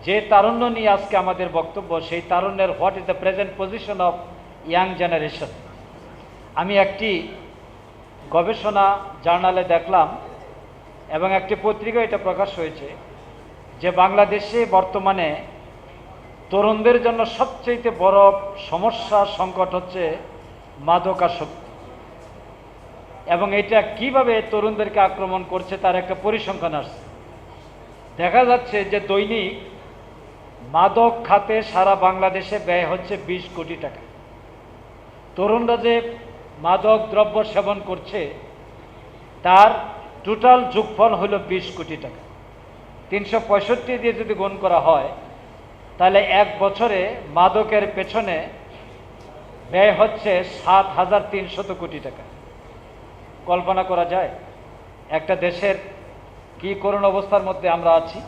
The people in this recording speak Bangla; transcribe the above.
যে তারুণ্য নিয়ে আজকে আমাদের বক্তব্য, সেই তারুণ্যের what is the present position of young generation. আমি একটি গবেষণা জার্নালে দেখলাম এবং একটি পত্রিকায় এটা প্রকাশ হয়েছে যে বাংলাদেশে বর্তমানে তরুণদের জন্য সবচেয়ে বড় সমস্যা সংকট হচ্ছে মাদকাসক্তি, এবং এটা কিভাবে তরুণদেরকে আক্রমণ করছে তার একটা পরিসংখ্যান আসছে। দেখা যাচ্ছে যে দৈনিক মাদক খাতে সারা বাংলাদেশে ব্যয় হচ্ছে 20 কোটি টাকা। তরুণরা যে মাদক দ্রব্য সেবন করছে তার টোটাল যোগফল হলো 20 কোটি টাকা। 365 দিয়ে যদি গুণ করা হয় তাহলে এক বছরে মাদকের পেছনে ব্যয় হচ্ছে 7,300 কোটি টাকা। কল্পনা করা যায় একটা দেশের কি করুণ অবস্থার মধ্যে আমরা আছি।